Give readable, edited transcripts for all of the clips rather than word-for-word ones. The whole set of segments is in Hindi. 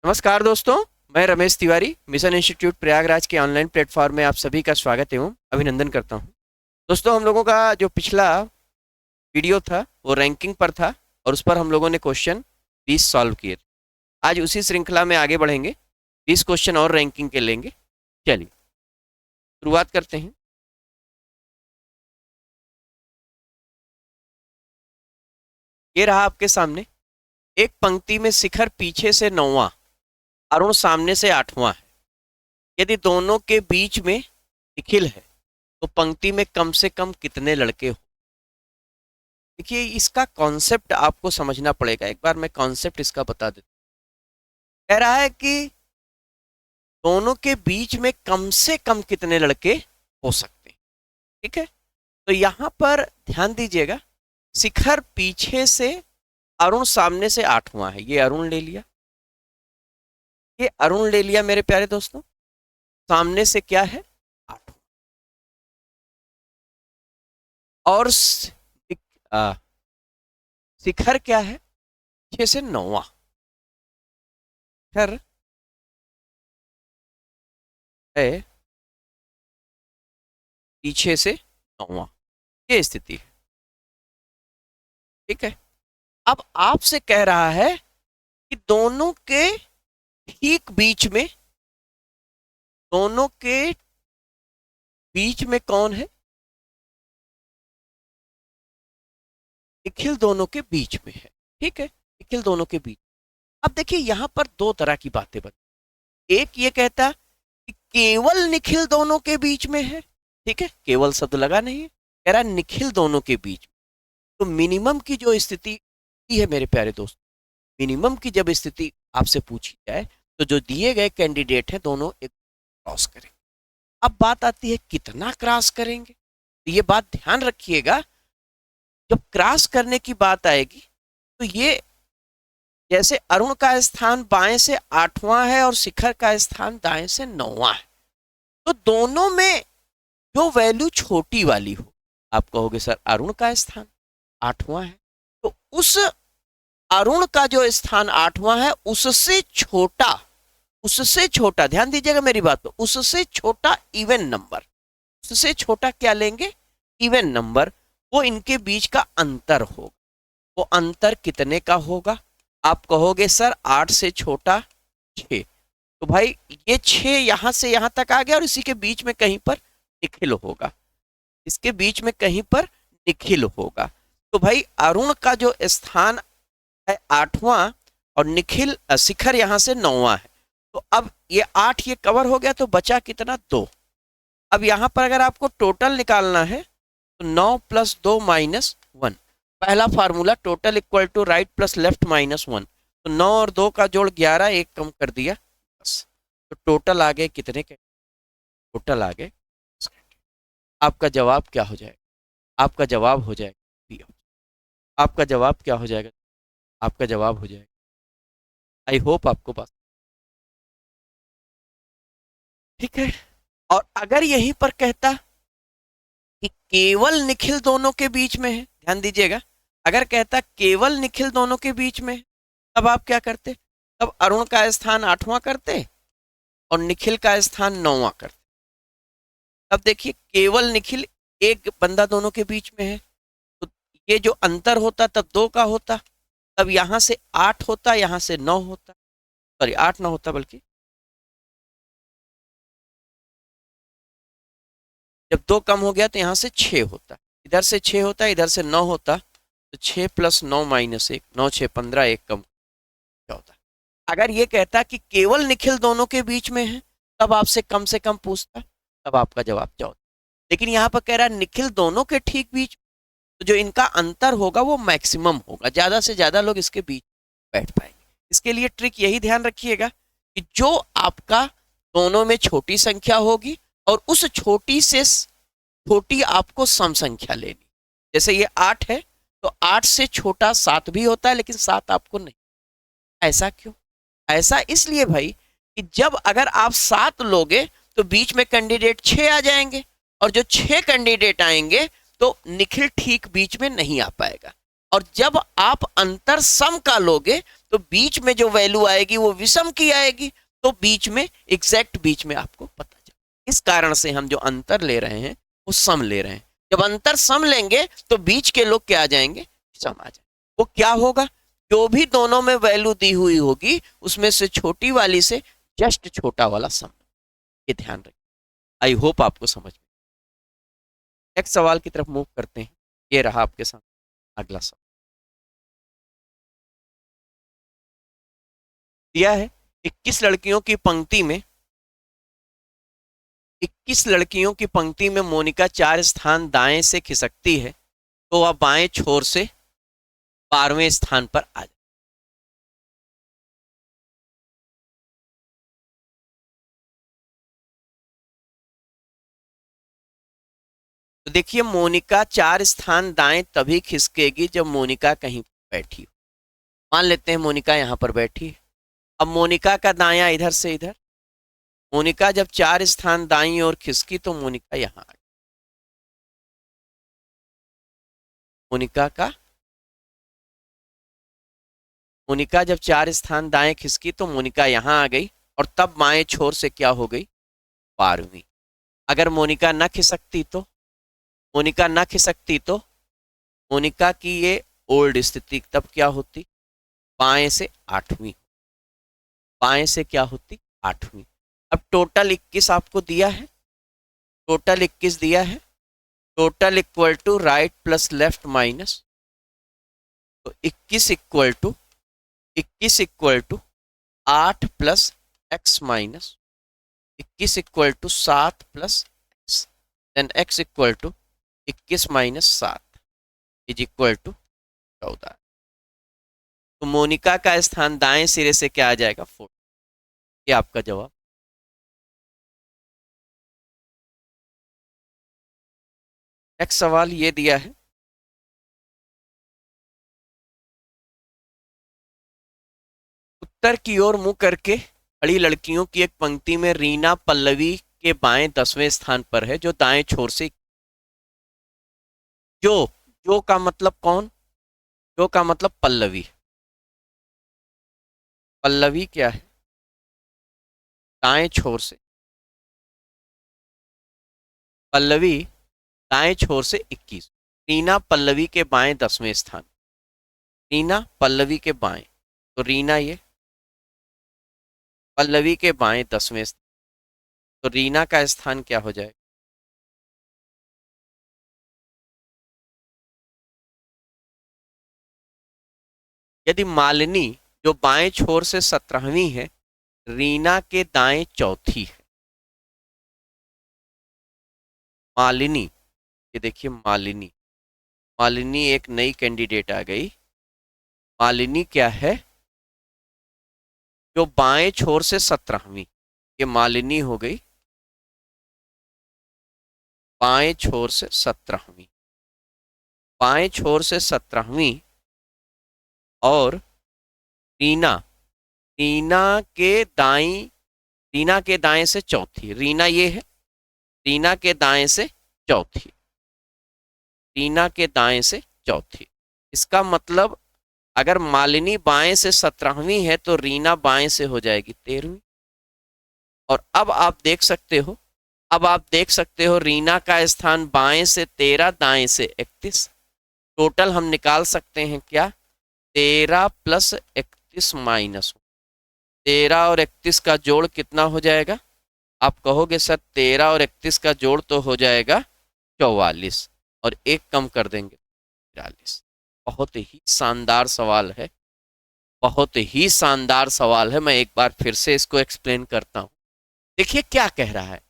नमस्कार दोस्तों। मैं रमेश तिवारी मिशन इंस्टीट्यूट प्रयागराज के ऑनलाइन प्लेटफॉर्म में आप सभी का स्वागत एवं अभिनंदन करता हूं। दोस्तों, हम लोगों का जो पिछला वीडियो था वो रैंकिंग पर था और उस पर हम लोगों ने क्वेश्चन 20 सॉल्व किए थे। आज उसी श्रृंखला में आगे बढ़ेंगे, 20 क्वेश्चन और रैंकिंग के लेंगे। चलिए शुरुआत करते हैं। ये रहा आपके सामने। एक पंक्ति में शिखर पीछे से 9वां, अरुण सामने से 8वां है। यदि दोनों के बीच में निखिल है तो पंक्ति में कम से कम कितने लड़के हो। देखिए, इसका कॉन्सेप्ट आपको समझना पड़ेगा। एक बार मैं कॉन्सेप्ट इसका बता देता हूं। कह रहा है कि दोनों के बीच में कम से कम कितने लड़के हो सकते हैं। ठीक है, तो यहां पर ध्यान दीजिएगा। शिखर पीछे से, अरुण सामने से 8वां है। ये अरुण ले लिया, ये अरुण ले लिया मेरे प्यारे दोस्तों। सामने से क्या है? 8। और शिखर क्या है? पीछे से 9वां। शिखर है पीछे से 9वां। ये स्थिति है। ठीक है, अब आपसे कह रहा है कि दोनों के ठीक बीच में, दोनों के बीच में कौन है? निखिल दोनों के बीच में है। ठीक है, निखिल दोनों के बीच। अब देखिए, यहां पर दो तरह की बातें बनी। एक ये कहता कि केवल निखिल दोनों के बीच में है। ठीक है, केवल शब्द लगा नहीं है, कह रहा निखिल दोनों के बीच में। तो मिनिमम की जो स्थिति है मेरे प्यारे दोस्त, मिनिमम की जब स्थिति आपसे पूछी जाए तो जो दिए गए कैंडिडेट हैं दोनों एक क्रॉस करेंगे। अब बात आती है कितना क्रॉस करेंगे। तो ये बात ध्यान रखिएगा, जब क्रॉस करने की बात आएगी तो ये जैसे अरुण का स्थान बाएं से 8वां है और शिखर का स्थान दाएं से 9वां है, तो दोनों में जो वैल्यू छोटी वाली हो, आप कहोगे सर अरुण का स्थान 8वां है, तो उस अरुण का जो स्थान 8वां है उससे छोटा, उससे छोटा, ध्यान दीजिएगा मेरी बात को, उससे छोटा इवन नंबर, उससे छोटा क्या लेंगे? Even number. वो इनके बीच का अंतर होगा। वो अंतर कितने का होगा? आप कहोगे सर 8 से छोटा 6। तो भाई ये 6 यहां से यहां तक आ गया और इसी के बीच में कहीं पर निखिल होगा, इसके बीच में कहीं पर निखिल होगा। तो भाई अरुण का जो स्थान है 8वां और निखिल शिखर यहां से 9वां है। तो अब ये 8 ये कवर हो गया, तो बचा कितना? 2। अब यहां पर अगर आपको टोटल निकालना है तो 9 + 2 - 1। पहला formula, total equal to right plus left -1। तो 9 और 2 का जोड़ 11, एक कम कर दिया 10। तो टोटल आ गए कितने के? टोटल आ गए। आपका जवाब क्या हो जाएगा? आपका जवाब हो जाएगा, आपका जवाब क्या हो जाएगा? आपका जवाब हो जाएगा, आई होप आपको पास। ठीक है, और अगर यहीं पर कहता कि केवल निखिल दोनों के बीच में है, ध्यान दीजिएगा, अगर कहता केवल निखिल दोनों के बीच में है, तब आप क्या करते? तब अरुण का स्थान 8वां करते और निखिल का स्थान 9वां करते। अब देखिए, केवल निखिल एक बंदा दोनों के बीच में है, तो ये जो अंतर होता तब 2 का होता, तब यहां से 8 होता, यहां से 9 होता, सॉरी 8 ना होता, बल्कि जब 2 कम हो गया तो यहां से 6 होता, इधर से 6 होता, इधर से 9 होता, तो 6 + 9 - 1, 9 6 15, एक कम 14। अगर ये कहता कि केवल निखिल दोनों के बीच में है, तब आपसे कम से कम पूछता, तब आपका जवाब 14। लेकिन यहाँ पर कह रहा है निखिल दोनों के ठीक बीच, तो जो इनका अंतर होगा वो मैक्सिमम होगा, ज्यादा से ज्यादा लोग इसके बीच बैठ पाएंगे। इसके लिए ट्रिक यही ध्यान रखिएगा कि जो आपका दोनों में छोटी संख्या होगी और उस छोटी से छोटी आपको सम संख्या लेनी। जैसे ये 8 है, तो 8 से छोटा 7 भी होता है, लेकिन 7 आपको नहीं। ऐसा क्यों? ऐसा इसलिए भाई कि जब अगर आप 7 लोगे तो बीच में कैंडिडेट 6 आ जाएंगे, और जो 6 कैंडिडेट आएंगे तो निखिल ठीक बीच में नहीं आ पाएगा। और जब आप अंतर सम का लोगे तो बीच में जो वैल्यू आएगी वो विषम की आएगी, तो बीच में एग्जैक्ट बीच में आपको पता चले। इस कारण से हम जो अंतर ले रहे हैं वो सम ले रहे हैं। जब अंतर सम लेंगे तो बीच के लोग क्या आ जाएंगे, सम आ जाएंगे। वो क्या होगा, जो भी दोनों में वैल्यू दी हुई होगी उसमें से छोटी वाली से जस्ट छोटा वाला सम, ये ध्यान रखें। आई होप आपको समझ में। नेक्स्ट सवाल की तरफ मूव करते हैं। ये रहा आपके सामने अगला सवाल। दिया है 21 लड़कियों की पंक्ति में 21 लड़कियों की पंक्ति में मोनिका 4 स्थान दाएं से खिसकती है, तो वह बाएं छोर से 12वें स्थान पर आ जाए। तो देखिए, मोनिका 4 स्थान दाएं तभी खिसकेगी जब मोनिका कहीं बैठी हो। मान लेते हैं मोनिका यहां पर बैठी है। अब मोनिका का दायां इधर से इधर, मोनिका जब 4 स्थान दाईं ओर खिसकी तो मोनिका यहां आ गई। मोनिका जब 4 स्थान दाएं खिसकी तो मोनिका यहां आ गई, और तब बाएं छोर से क्या हो गई, 12वीं। अगर मोनिका न खिसकती तो मोनिका की ये ओल्ड स्थिति तब क्या होती, बाएं से 8वीं, बाएं से क्या होती, 8वीं। अब टोटल 21 आपको दिया है, टोटल 21 दिया है, total equal to right plus left minus, तो 21 equal to 8 plus x minus 21 equal to 7 plus x, then x equal to 21 minus 7 is equal to 14। तो मोनिका का स्थान दाएं सिरे से क्या आ जाएगा, 4। ये आपका जवाब। नेक्स्ट सवाल ये दिया है, उत्तर की ओर मुंह करके खड़ी लड़कियों की एक पंक्ति में रीना पल्लवी के बाएं 10वें स्थान पर है, जो दाएं छोर से, जो का मतलब कौन, जो का मतलब पल्लवी। पल्लवी क्या है, दाएं छोर से, पल्लवी दाएं छोर से 21। रीना पल्लवी के बाएं 10वें स्थान, रीना पल्लवी के बाएं, तो रीना ये पल्लवी के बाएं 10वें स्थान, तो रीना का स्थान क्या हो जाएगा, यदि मालिनी जो बाएं छोर से 17वीं है, रीना के दाएं चौथी है। मालिनी, ये देखिए मालिनी एक नई कैंडिडेट आ गई। मालिनी क्या है, जो बाएं छोर से 17वीं, ये मालिनी हो गई बाएं छोर से 17वीं, बाएं छोर से 17वीं, और रीना, रीना के दाएं से चौथी, रीना ये है, रीना के दाएं से चौथी, रीना के दाएं से चौथी। इसका मतलब अगर मालिनी बाएं से 17वीं है तो रीना बाएं से हो जाएगी 13वीं। और अब आप देख सकते हो रीना का स्थान बाएं से 13, दाएं से 31। टोटल हम निकाल सकते हैं क्या, 13 प्लस 31 माइनस 13 और 31 का जोड़ कितना हो जाएगा, आप कहोगे सर 13 और 31 का जोड़ तो हो जाएगा 44, और एक कम कर देंगे 43। बहुत ही शानदार सवाल है, बहुत ही शानदार सवाल है। मैं एक बार फिर से इसको एक्सप्लेन करता हूं। देखिए क्या कह रहा है,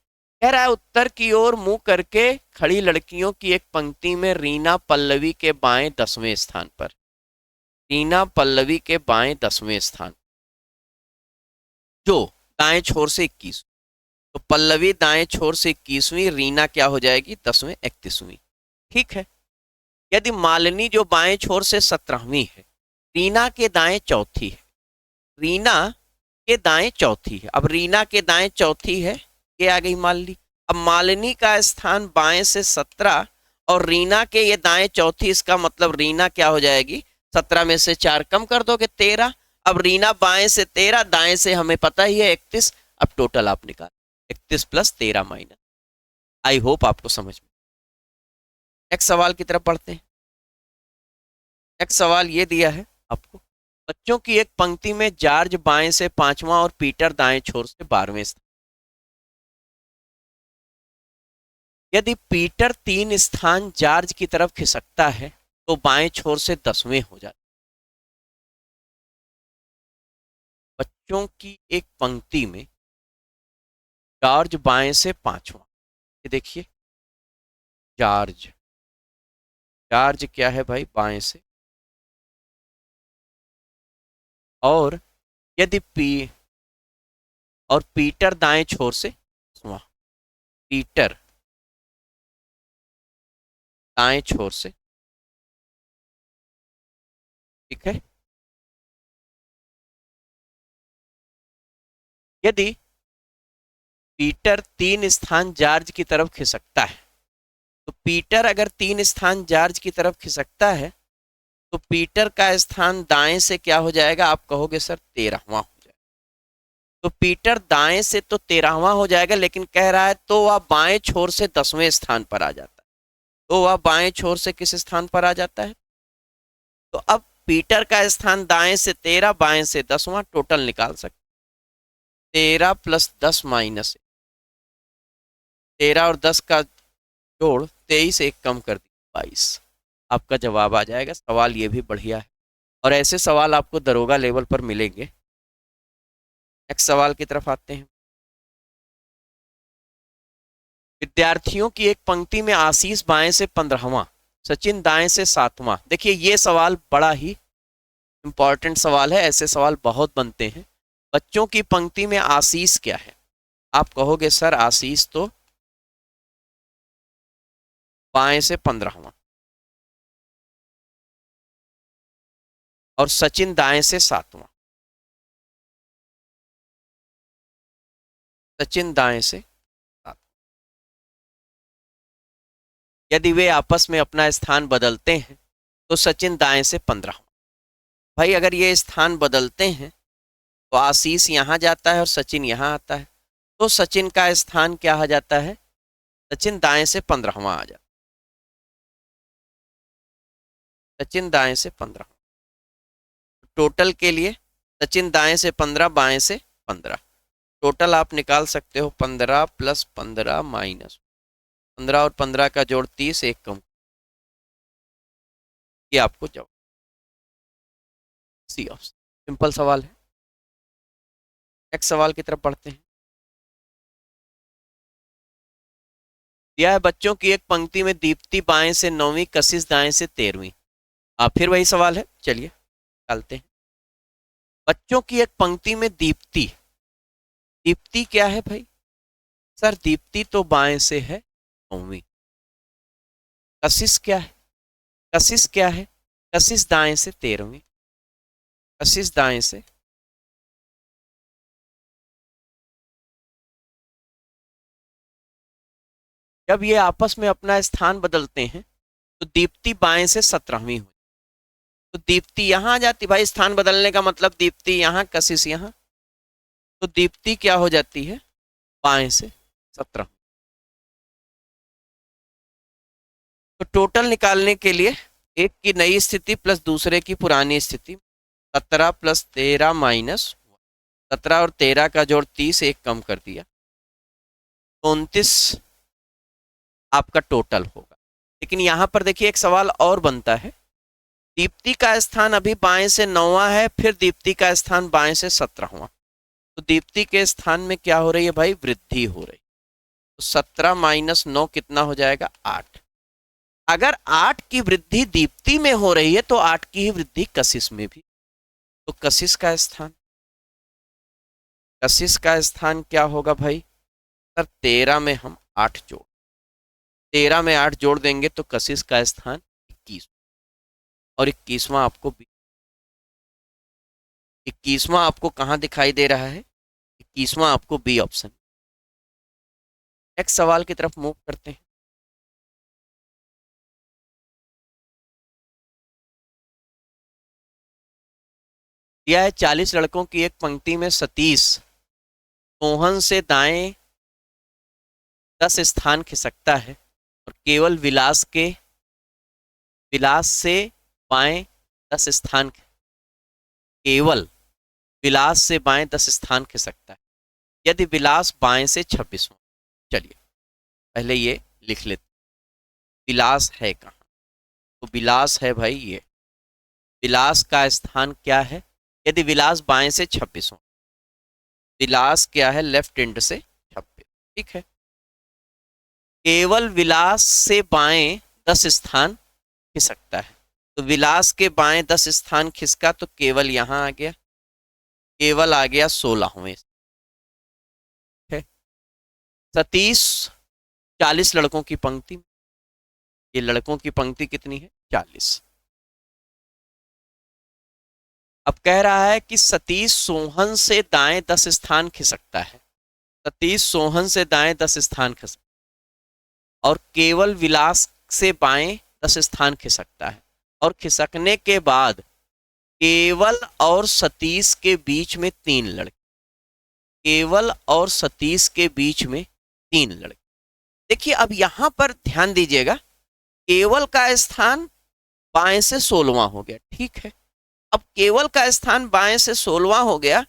कह रहा है उत्तर की ओर मुंह करके खड़ी लड़कियों की एक पंक्ति में रीना पल्लवी के बाएं 10वें स्थान पर, रीना पल्लवी के बाएं 10वें स्थान, जो दाएं छोर से 21, तो पल्लवी दाएं छोर से 21वीं, रीना क्या हो जाएगी 10वें 31वीं। ठीक है। यदि मालिनी जो बाएं छोर से 17वीं है, रीना के दाएं चौथी है, रीना के दाएं चौथी है, अब रीना के दाएं चौथी है, ये आ गई मालिनी। अब मालिनी का स्थान बाएं से 17 और रीना के ये दाएं चौथी, इसका मतलब रीना क्या हो जाएगी, 17 में से 4 कम कर दोगे 13। अब रीना बाएं से 13, दाएं से हमें पता ही है 31। अब टोटल आप निकाल, 31 प्लस 13 माइनस। आई होप आपको समझ में। नेक्स्ट सवाल की तरफ बढ़ते हैं। नेक्स्ट सवाल ये दिया है आपको, बच्चों की एक पंक्ति में जॉर्ज बाएं से 5वां और पीटर दाएं छोर से 12वें स्थान। यदि पीटर 3 स्थान जॉर्ज की तरफ खिसकता है तो बाएं छोर से 10वें हो जाता है। बच्चों की एक पंक्ति में जॉर्ज बाएं से 5वां, ये देखिए जॉर्ज, जॉर्ज क्या है भाई बाएं से, और यदि और पीटर दाएं छोर से 10वां, पीटर दाएं छोर से, ठीक है। यदि पीटर 3 स्थान जॉर्ज की तरफ खिसकता है, तो पीटर अगर 3 स्थान जॉर्ज की तरफ खिसकता है तो पीटर का स्थान दाएं से क्या हो जाएगा, आप कहोगे सर 13वां हो जाएगा। तो पीटर दाएं से तो 13वां हो जाएगा, लेकिन कह रहा है तो वह बाएं छोर से 10वें स्थान पर आ जाता है। तो वह बाएं छोर से किस स्थान पर आ जाता है, तो अब पीटर का स्थान दाएं से 13, बाएं से 10वां, टोटल निकाल सकते। 13 प्लस 10 माइनस 13 और 10 का जोड़ 23, एक कम कर दिया 22। आपका जवाब आ जाएगा। सवाल ये भी बढ़िया है और ऐसे सवाल आपको दरोगा लेवल पर मिलेंगे। नेक्स्ट सवाल की तरफ आते हैं। विद्यार्थियों की एक पंक्ति में आशीष बाएं से 15वां, सचिन दाएं से 7वां। देखिए ये सवाल बड़ा ही इंपॉर्टेंट सवाल है, ऐसे सवाल बहुत बनते हैं। बच्चों की पंक्ति में आशीष क्या है, आप कहोगे सर आशीष तो बाएं से 15वां और सचिन दाएं से 7वां, सचिन दाएं से 7। यदि वे आपस में अपना स्थान बदलते हैं तो सचिन दाएं से 15वां। भाई अगर ये स्थान बदलते हैं तो आशीष यहाँ जाता है और सचिन यहाँ आता है, तो सचिन का स्थान क्या आ जाता है, सचिन दाएं से 15वां आ जाता है, सचिन दाएं से 15वां। टोटल के लिए सचिन दाएं से 15, बाएं से 15, टोटल आप निकाल सकते हो 15 प्लस 15 माइनस 15 और 15 का जोड़ 30, एक कम। ये आपको जवाब सी ऑप्शन। सिंपल सवाल है। नेक्स्ट सवाल की तरफ बढ़ते हैं। दिया है बच्चों की एक पंक्ति में दीप्ति बाएं से 9वीं, कशिश दाएं से 13वीं। फिर वही सवाल है, चलिए निकालते हैं। बच्चों की एक पंक्ति में दीप्ति, दीप्ति क्या है भाई, सर दीप्ति तो बाएं से है 9वीं। कशिश क्या है, कशिश क्या है, कशिश दाएं से 13वीं, कशिश दाएं से। जब ये आपस में अपना स्थान बदलते हैं तो दीप्ति बाएं से 17वीं हुई, तो दीप्ति यहां आ जाती, भाई स्थान बदलने का मतलब दीप्ति यहां, कशिश यहां, तो दीप्ति क्या हो जाती है बाएं से 17। तो टोटल निकालने के लिए एक की नई स्थिति प्लस दूसरे की पुरानी स्थिति, 17 प्लस 13 माइनस 17 और 13 का जोड़ 30, एक कम कर दिया, 29 आपका टोटल होगा। लेकिन यहां पर देखिए एक सवाल और बनता है, दीप्ति का स्थान अभी बाएं से 9वां है, फिर दीप्ति का स्थान बाएं से 17वां, तो दीप्ति के स्थान में क्या हो रही है भाई, वृद्धि हो रही। तो 17 माइनस 9 कितना हो जाएगा, 8। अगर 8 की वृद्धि दीप्ति में हो रही है तो 8 की ही वृद्धि कशिश में भी। तो कशिश का स्थान, कशिश का स्थान क्या होगा भाई, सर 13 में हम 8 जोड़, 13 में 8 जोड़ देंगे तो कशिश का स्थान 21, और 21वां आपको 21वां आपको कहां दिखाई दे रहा है, 21वां आपको बी ऑप्शन। नेक्स्ट सवाल की तरफ मूव करते हैं। दिया है 40 लड़कों की एक पंक्ति में सतीश सोहन से दाएं 10 स्थान खिसकता है और केवल विलास से बाएं 10 स्थान, केवल विलास से बाएं 10 स्थान खिसकता है यदि विलास बाएं से 26वां। चलिए पहले ये लिख लेते, विलास है कहाँ? तो विलास है भाई ये, विलास का स्थान क्या है? यदि विलास बाएं से 26वां, विलास क्या है? लेफ्ट एंड से 26, ठीक है। केवल विलास से बाएं 10 स्थान खिसकता है, तो विलास के बाएं 10 स्थान खिसका तो केवल यहां आ गया, केवल आ गया 16वें। सतीश 40 लड़कों की पंक्ति, ये लड़कों की पंक्ति कितनी है? 40। अब कह रहा है कि सतीश सोहन से दाएं 10 स्थान खिसकता है, सतीश सोहन से दाएं 10 स्थान खिसक और केवल विलास से बाएं 10 स्थान खिसकता है और खिसकने के बाद केवल और सतीश के बीच में 3 लड़के, केवल और सतीश के बीच में 3 लड़के। देखिए अब यहां पर ध्यान दीजिएगा, केवल का स्थान बाएं से 16वां हो गया, ठीक है। अब केवल का स्थान बाएं से 16वां हो गया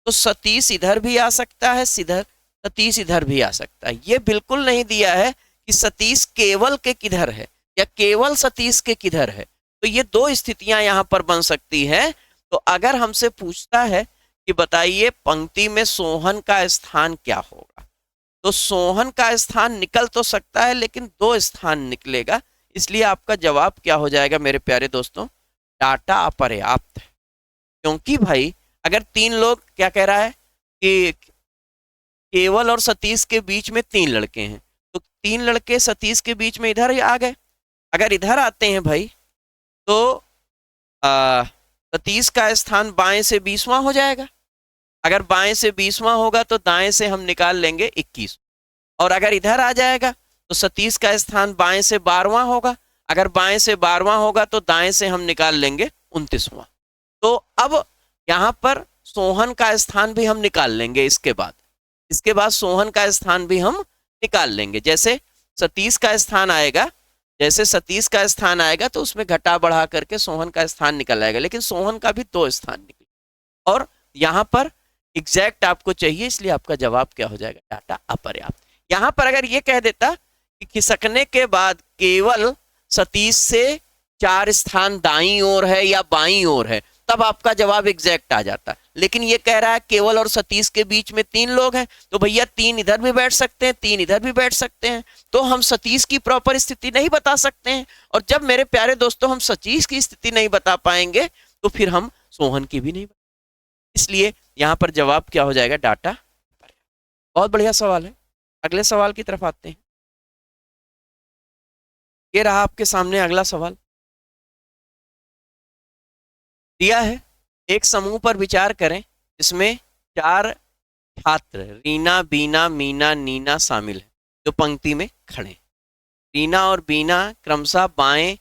तो सतीश इधर भी आ सकता है, सीधर सतीश इधर भी आ सकता है। ये बिल्कुल नहीं दिया है कि सतीश केवल के किधर है या केवल सतीश के किधर है, तो ये दो स्थितियां यहां पर बन सकती है। तो अगर हमसे पूछता है कि बताइए पंक्ति में सोहन का स्थान क्या होगा, तो सोहन का स्थान निकल तो सकता है लेकिन 2 स्थान निकलेगा, इसलिए आपका जवाब क्या हो जाएगा मेरे प्यारे दोस्तों? डाटा अपर्याप्त है। क्योंकि भाई अगर 3 लोग, क्या कह रहा है कि केवल और सतीश के बीच में 3 लड़के हैं, तो 3 लड़के सतीश के बीच में इधर ही आ गए। अगर इधर आते हैं भाई तो सतीश का स्थान बाएं से 20वां हो जाएगा, अगर बाएं से 20वां होगा तो दाएं से हम निकाल लेंगे 21, और अगर इधर आ जाएगा तो सतीश का स्थान बाएं से 12वां होगा, अगर बाएं से 12वां होगा तो दाएं से हम निकाल लेंगे 29वां। तो अब यहां पर सोहन का स्थान भी हम निकाल लेंगे, इसके बाद सोहन का स्थान भी हम निकाल लेंगे। जैसे सतीश का स्थान आएगा, जैसे सतीश का स्थान आएगा तो उसमें घटा बढ़ा करके सोहन का स्थान निकल आएगा, लेकिन सोहन का भी 2 स्थान निकले और यहां पर एग्जैक्ट आपको चाहिए, इसलिए आपका जवाब क्या हो जाएगा? डाटा अपर्याप्त। यहां पर अगर ये कह देता कि खिसकने के बाद केवल सतीश से 4 स्थान दाईं ओर है या बाईं ओर है, तब आपका जवाब एग्जैक्ट आ जाता। लेकिन ये कह रहा है केवल और सतीश के बीच में 3 लोग हैं, तो भैया 3 इधर भी बैठ सकते हैं, 3 इधर भी बैठ सकते हैं, तो हम सतीश की प्रॉपर स्थिति नहीं बता सकते हैं। और जब मेरे प्यारे दोस्तों हम सतीश की स्थिति नहीं बता पाएंगे तो फिर हम सोहन की भी नहीं, इसलिए यहां पर जवाब क्या हो जाएगा? डाटा। बहुत बढ़िया सवाल है। अगले सवाल की तरफ आते हैं। ये रहा आपके सामने अगला सवाल। दिया है एक समूह पर विचार करें जिसमें 4 छात्र रीना, बीना, मीना, नीना शामिल है जो पंक्ति में खड़े। रीना और बीना क्रमशः बाएं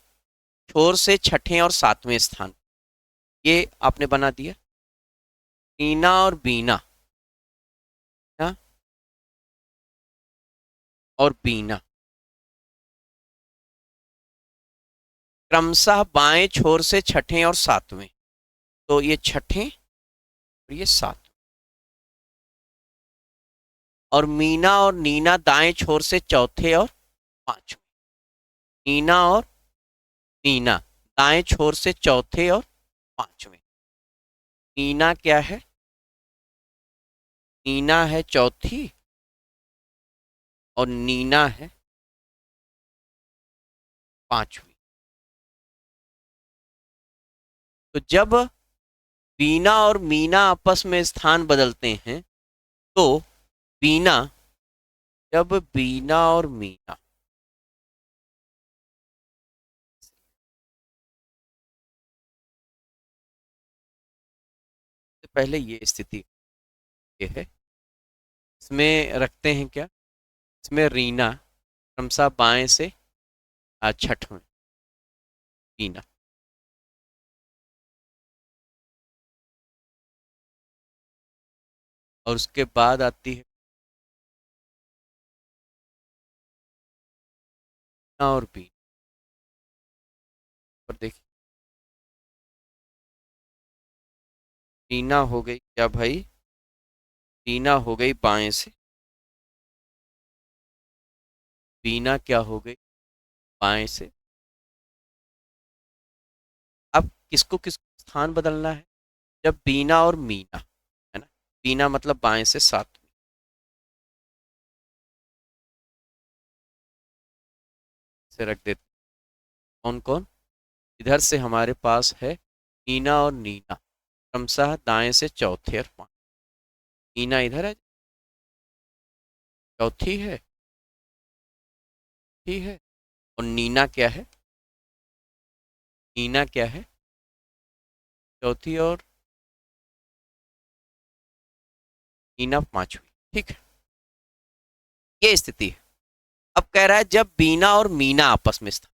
छोर से 6ठे और 7वें स्थान, ये आपने बना दिया। रीना और बीना, हाँ? और बीना क्रमशः बाएं छोर से 6ठे और 7वें, तो ये 6ठे और ये 7, और मीना और नीना दाएं छोर से 4थे और 5वें। नीना और मीना दाएं छोर से 4थे और 5वें। नीना क्या है? नीना है 4थी और नीना है 5वीं। तो जब बीना और मीना आपस में स्थान बदलते हैं तो बीना, जब बीना और मीना, पहले ये स्थिति ये है, इसमें रखते हैं क्या? इसमें रीना क्रमशः बाएं से 6ठवें, बीना और उसके बाद आती है मीना और बी। पर देखिए मीना हो गई क्या भाई, मीना हो गई बाएं से, बीना क्या हो गई बाएं से। अब किसको किसको स्थान बदलना है, जब बीना और मीना है ना, बीना मतलब बाएं से सातवीं से रख देते। कौन कौन, इधर से हमारे पास है मीना और नीना, क्रमशः दाएं से चौथे और पांच। मीना इधर है, चौथी है, ठीक है। और नीना क्या है, नीना क्या है, चौथी, और नीना पांचवी, ठीक है। ये स्थिति है। अब कह रहा है जब बीना और मीना आपस में स्थान,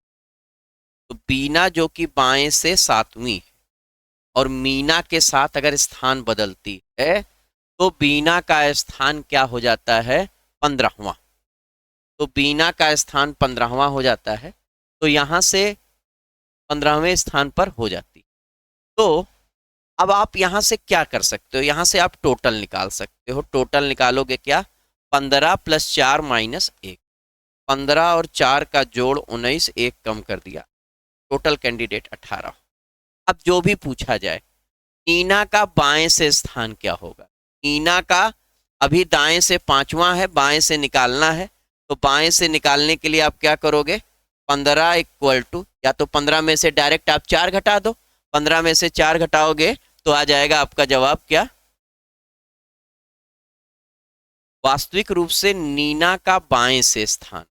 तो बीना जो कि बाएं से सातवीं है और मीना के साथ अगर स्थान बदलती है तो बीना का स्थान क्या हो जाता है, 15वां। तो बीना का स्थान 15वां हो जाता है, तो यहां से 15वें स्थान पर हो जाती। तो अब आप यहां से क्या कर सकते हो, यहां से आप टोटल निकाल सकते हो। टोटल निकालोगे क्या, 15 + 4 - 1, 15 और 4 का जोड़ 19, एक कम कर दिया, टोटल कैंडिडेट 18। अब जो भी पूछा जाए, नीना का बाएं से स्थान क्या होगा, नीना का अभी दाएं से पांचवा है, बाएं से निकालना है। तो बाएं से निकालने के लिए आप क्या करोगे, 15 = या तो 15 में से डायरेक्ट आप 4 घटा दो, 15 में से 4 घटाओगे तो आ जाएगा आपका जवाब क्या, वास्तविक रूप से नीना का बाएं से स्थान,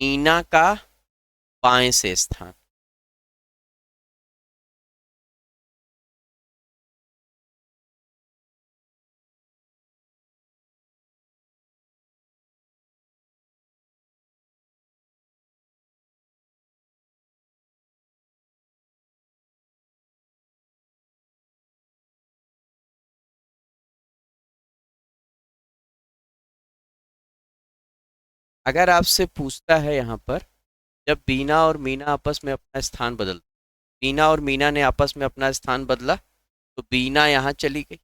नीना का बाएं से स्थान। अगर आपसे पूछता है यहाँ पर, जब बीना और मीना आपस में अपना स्थान बदल, बीना और मीना ने आपस में अपना स्थान बदला, तो बीना यहाँ चली गई,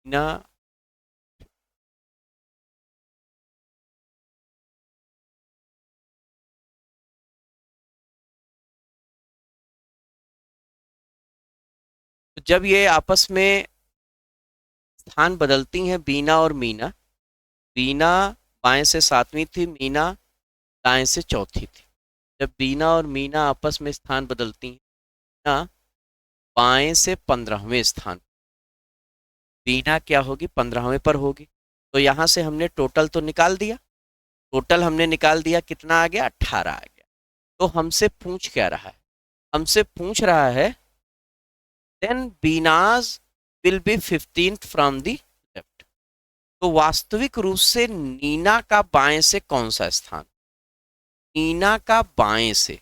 बीना, तो जब ये आपस में स्थान बदलती हैं बीना और मीना, बीना बाएं से सातवीं थी, मीना दाएं से चौथी थी। जब बीना और मीना आपस में स्थान बदलती हैं, मीना बाएं से 15वें स्थान, बीना क्या होगी 15वें पर होगी। तो यहाँ से हमने टोटल तो निकाल दिया, टोटल हमने निकाल दिया, कितना आ गया, 18 आ गया। तो हमसे पूछ क्या रहा है, हमसे पूछ रहा है then Beenaj will be 15th from the left. तो वास्तविक रूप से नीना का बाएं से कौन सा स्थान, नीना का बाएं से,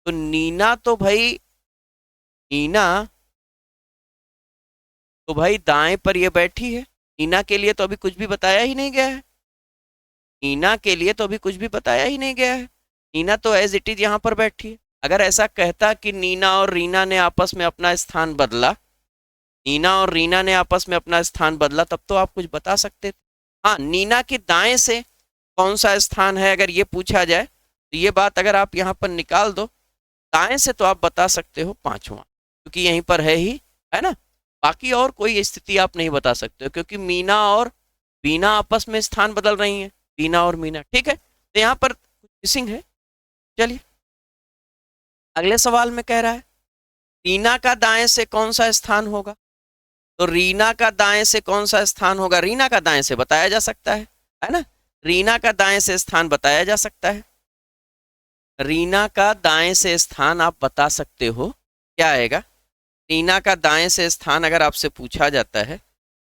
तो नीना तो भाई, नीना तो भाई दाएं पर ये बैठी है, नीना के लिए तो अभी कुछ भी बताया ही नहीं गया है, नीना के लिए तो अभी कुछ भी बताया ही नहीं गया है, नीना तो एज इट इज यहाँ पर बैठी है। अगर ऐसा कहता कि नीना और रीना ने आपस में अपना स्थान बदला, नीना और रीना ने आपस में अपना स्थान बदला, तब तो आप कुछ बता सकते थे। हाँ, नीना के दाएं से कौन सा स्थान है अगर ये पूछा जाए, तो ये बात अगर आप यहाँ पर निकाल दो, दाएं से तो आप बता सकते हो 5वां, क्योंकि यहीं पर है ही, है ना। बाकी और कोई स्थिति आप नहीं बता सकते हो, क्योंकि मीना और बीना आपस में स्थान बदल रही हैं, बीना और मीना, ठीक है। तो यहाँ पर मिसिंग है। चलिए अगले सवाल में कह रहा है रीना का दाएं से कौन सा स्थान होगा, तो रीना का दाएं से कौन सा स्थान होगा, रीना का दाएं से बताया जा सकता है ना, रीना का दाएं से स्थान बताया जा सकता है। रीना का दाएं से स्थान आप बता सकते हो, क्या आएगा, रीना का दाएं से स्थान अगर आपसे पूछा जाता है,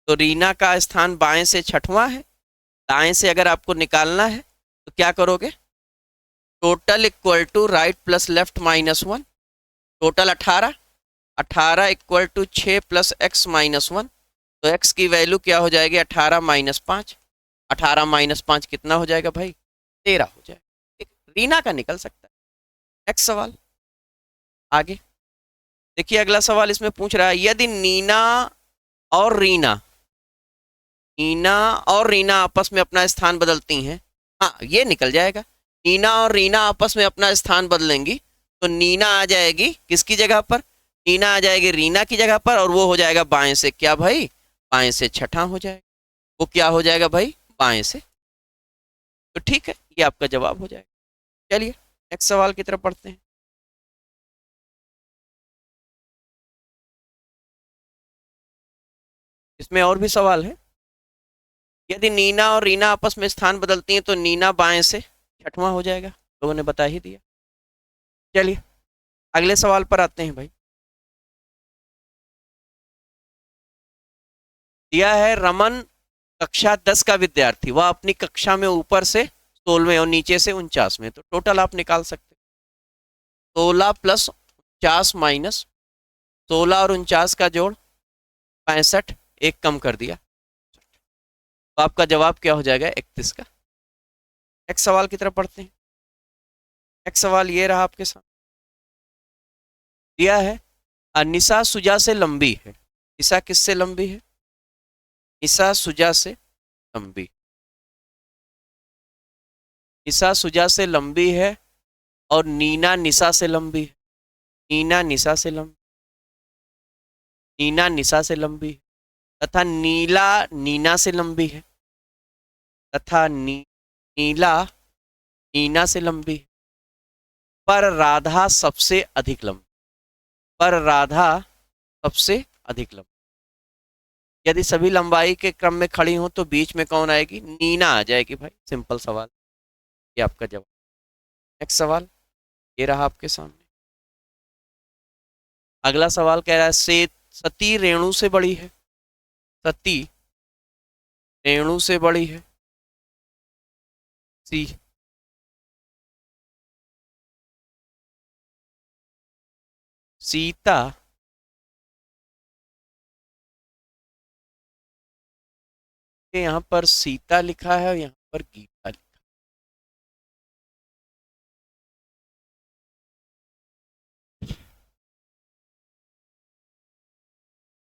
तो रीना का स्थान बाएं से 6वां है, दाएं से अगर आपको निकालना है तो क्या करोगे, total equal to right plus left -1, total 18, 18 equal to 6 plus x -1, तो एक्स की वैल्यू क्या हो जाएगी, 18 -5, 18 -5 कितना हो जाएगा भाई, 13 हो जाएगा। ठीक, रीना का निकल सकता है। नेक्स्ट सवाल आगे देखिए, अगला सवाल इसमें पूछ रहा है, यदि और रीना नीना और रीना आपस में अपना स्थान बदलती हैं, हाँ ये निकल जाएगा, नीना और रीना आपस में अपना स्थान बदलेंगी तो नीना आ जाएगी किसकी जगह पर, नीना आ जाएगी रीना की जगह पर, और वो हो जाएगा बाएं से क्या भाई, बाएं से छठा हो जाएगा, वो क्या हो जाएगा भाई, बाएं से। तो ठीक है, ये आपका जवाब हो जाएगा। चलिए नेक्स्ट सवाल की तरफ पढ़ते हैं। इसमें और भी सवाल है, यदि नीना और रीना आपस में स्थान बदलती हैं तो नीना बाएं से छठवां हो जाएगा, लोगों ने बता ही दिया। चलिए अगले सवाल पर आते हैं भाई। दिया है, रमन कक्षा 10 का विद्यार्थी, वह अपनी कक्षा में ऊपर से 16वें और नीचे से 49वें, तो टोटल आप निकाल सकते हैं 16 प्लस 49 माइनस 16 और 49 का जोड़ 65, एक कम कर दिया, तो आपका जवाब क्या हो जाएगा, 31 का। नेक्स्ट सवाल की तरफ पढ़ते हैं। नेक्स्ट सवाल ये रहा आपके साथ, दिया है, निशा सुजा से लंबी है, निशा किससे लंबी है, निशा सुजा से लंबी, निशा सुजा से लंबी है, और नीना निशा से लंबी है, नीना निशा से लंबी, नीना निशा से लंबी है, तथा नीला नीना से लंबी है, तथा नीला नीना से लंबी है, पर राधा सबसे अधिक लंबी, पर राधा सबसे अधिक लंबी। यदि सभी लंबाई के क्रम में खड़ी हो तो बीच में कौन आएगी, नीना आ जाएगी भाई, सिंपल सवाल, ये आपका जवाब। नेक्स्ट सवाल ये रहा आपके सामने। अगला सवाल कह रहा है, सती रेणु से बड़ी है, सती रेणु से बड़ी है, सी सीता यहाँ पर सीता लिखा है और यहाँ पर गीता लिखा है,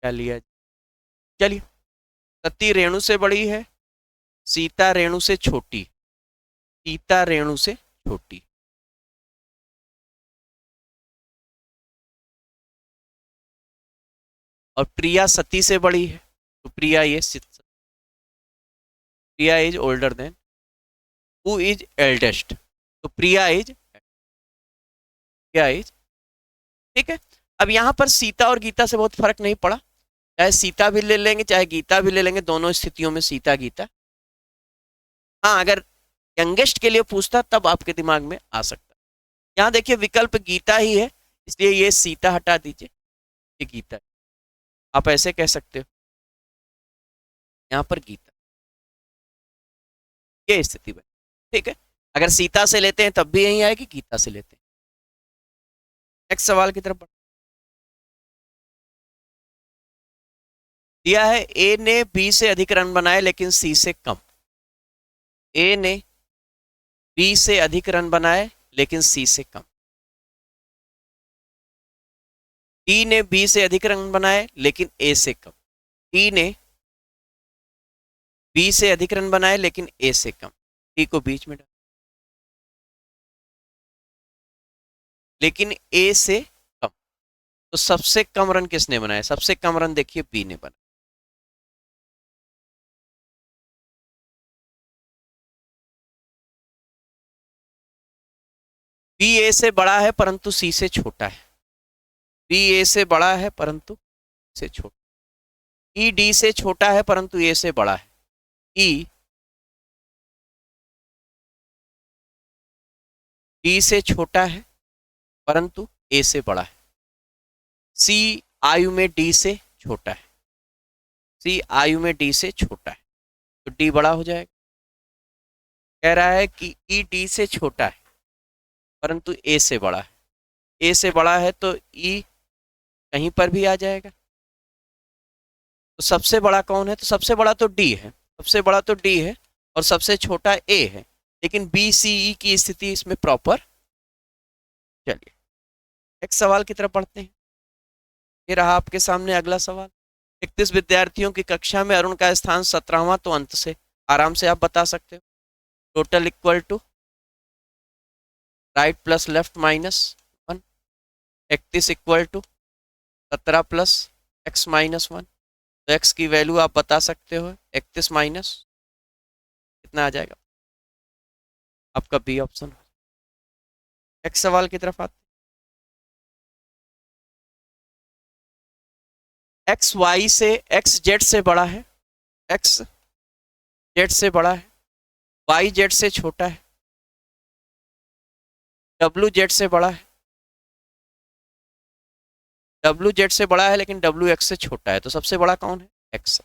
क्या लिया, चलिए, सती रेणु से बड़ी है, सीता रेणु से छोटी, सीता रेणु से छोटी, और प्रिया सती से बड़ी है, तो Priya is older than who is eldest, तो प्रिया इज, ठीक है। अब यहाँ पर सीता और गीता से बहुत फर्क नहीं पड़ा, चाहे सीता भी ले लेंगे चाहे गीता भी ले लेंगे, दोनों स्थितियों में सीता गीता। हाँ अगर यंगेस्ट के लिए पूछता तब आपके दिमाग में आ सकता। यहाँ देखिए विकल्प गीता ही है, इसलिए ये सीता हटा दीजिए, ये गीता है। आप ऐसे कह सकते हो, यहाँ पर गीता, ये स्थिति बनी, ठीक है। अगर सीता से लेते हैं तब भी यही आएगी, गीता से लेते हैं। नेक्स्ट सवाल की तरफ दिया है, ए ने बी से अधिक रन बनाए लेकिन सी से कम, ए ने बी से अधिक रन बनाए लेकिन सी से कम, डी ने बी से अधिक रन बनाए लेकिन ए से कम, डी ने बी से अधिक रन बनाए लेकिन ए से कम, डी को बीच में डाल, लेकिन ए से कम, तो सबसे कम रन किसने बनाए, सबसे कम रन देखिए बी ने बनाए, बी ए से बड़ा है परंतु सी से छोटा है, बी ए से बड़ा है परंतु से छोटा, ई डी से छोटा है परंतु ए से बड़ा है, ई डी से छोटा है परंतु ए से बड़ा है, सी आयु में डी से छोटा है, सी आयु में डी से छोटा है, तो डी बड़ा हो जाएगा। कह रहा है कि ई डी से छोटा है परंतु ए से बड़ा है। ए से बड़ा है तो ई कहीं पर भी आ जाएगा। तो सबसे बड़ा कौन है? तो सबसे बड़ा तो डी है, सबसे बड़ा तो डी है और सबसे छोटा ए है, लेकिन बी सी ई की स्थिति इसमें प्रॉपर। चलिए एक सवाल की तरफ पढ़ते हैं। ये रहा आपके सामने अगला सवाल। 31 विद्यार्थियों की कक्षा में अरुण का स्थान 17वां, तो अंत से आराम से आप बता सकते हो। Total equal to right plus left minus 1। 31 equal to 17 plus x minus 1। तो एक्स की वैल्यू आप बता सकते हो 31 माइनस कितना आ जाएगा? आपका बी ऑप्शन। नेक्स्ट सवाल की तरफ आते। एक्स वाई से एक्स जेड से बड़ा है, एक्स जेड से बड़ा है, वाई जेड से छोटा है, डब्ल्यू जेड से बड़ा है, डब्ल्यू जेड से बड़ा है लेकिन डब्ल्यू एक्स से छोटा है, तो सबसे बड़ा कौन है? एक्स।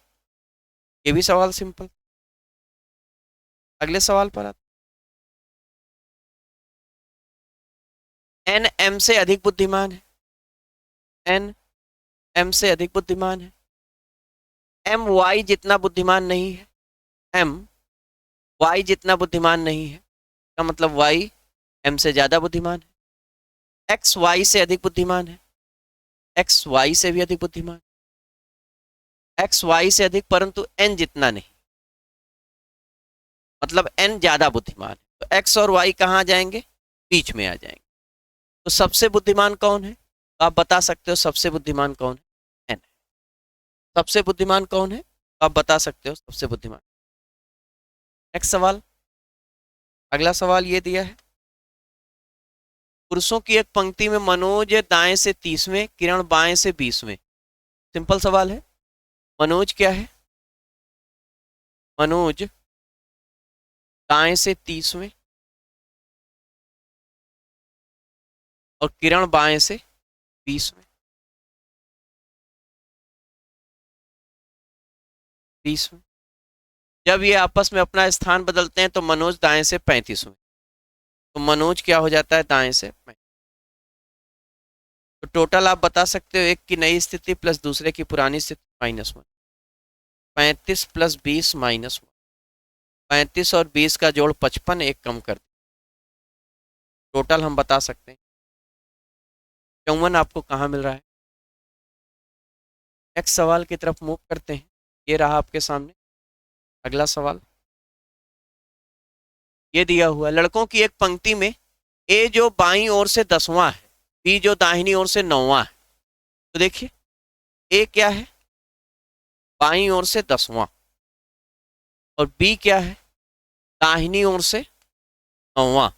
ये भी सवाल सिंपल। अगले सवाल पर आते। एन एम से अधिक बुद्धिमान है, एन एम से अधिक बुद्धिमान है, एम वाई जितना बुद्धिमान नहीं है, एम वाई जितना बुद्धिमान नहीं है, का मतलब वाई एम से ज्यादा बुद्धिमान है। एक्स वाई से अधिक बुद्धिमान है, एक्स वाई से भी अधिक बुद्धिमान, एक्स वाई से अधिक परंतु एन जितना नहीं, मतलब एन ज्यादा बुद्धिमान है। तो एक्स और वाई कहाँ आ जाएंगे? बीच में आ जाएंगे। तो सबसे बुद्धिमान कौन है? तो आप बता सकते हो सबसे बुद्धिमान कौन है? एन। सबसे बुद्धिमान कौन है? तो आप बता सकते हो सबसे बुद्धिमान। नेक्स्ट सवाल। अगला सवाल ये दिया है। पुरुषों की एक पंक्ति में मनोज दाएं से 30वें, किरण बाएं से 20वें। सिंपल सवाल है। मनोज क्या है? मनोज दाएं से 30वें और किरण बाएं से 20वें। 20वें। जब ये आपस में अपना स्थान बदलते हैं तो मनोज दाएं से 35वें, तो मनोज क्या हो जाता है? दाएं से 35। तो टोटल आप बता सकते हो एक की नई स्थिति प्लस दूसरे की पुरानी स्थिति -1। 35 प्लस 20 -1। 35 और 20 का जोड़ 55, एक कम कर। टोटल हम बता सकते हैं 54 आपको कहाँ मिल रहा है? नेक्स्ट सवाल की तरफ मूव करते हैं। ये रहा आपके सामने अगला सवाल। ये दिया हुआ लड़कों की एक पंक्ति में ए जो बाईं ओर से 10वां है, बी जो दाहिनी ओर से 9वां है। तो देखिए ए क्या है? बाईं ओर से 10वां, और बी क्या है? दाहिनी ओर से 9वां।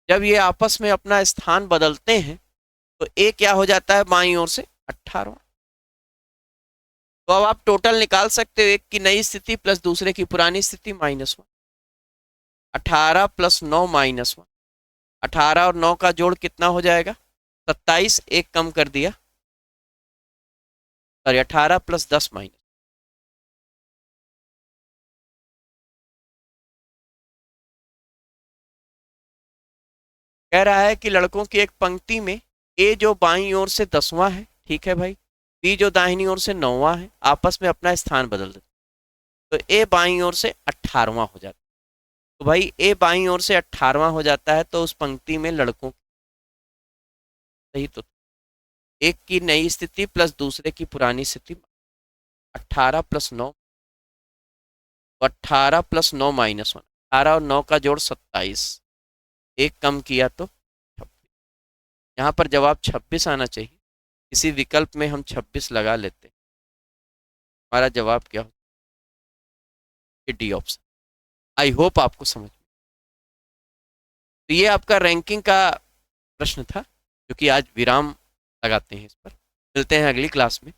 जब ये आपस में अपना स्थान बदलते हैं तो ए क्या हो जाता है? बाईं ओर से 18वां। तो अब आप टोटल निकाल सकते हो एक की नई स्थिति प्लस दूसरे की पुरानी स्थिति -1। 18 प्लस 9 -1। 18 और 9 का जोड़ कितना हो जाएगा? 27, एक कम कर दिया, सॉरी 18 प्लस 10 माइनस। कह रहा है कि लड़कों की एक पंक्ति में ए जो बाईं ओर से 10वां है, ठीक है भाई, बी जो दाहिनी ओर से 9वां है, आपस में अपना स्थान बदल देते, तो ए बाईं ओर से 18वां हो जाता है। तो भाई ए बाईं ओर से 18वां हो जाता है, तो उस पंक्ति में लड़कों, सही तो, एक की नई स्थिति प्लस दूसरे की पुरानी स्थिति 18 प्लस 9, 18 प्लस 9 -1। 18 और 9 का जोड़ 27, एक कम किया तो 26। यहाँ पर जवाब 26 आना चाहिए, इसी विकल्प में हम 26 लगा लेते हैं। हमारा जवाब क्या हो? D option. आई होप आपको समझ में। तो ये आपका रैंकिंग का प्रश्न था, क्योंकि आज विराम लगाते हैं इस पर। मिलते हैं अगली क्लास में।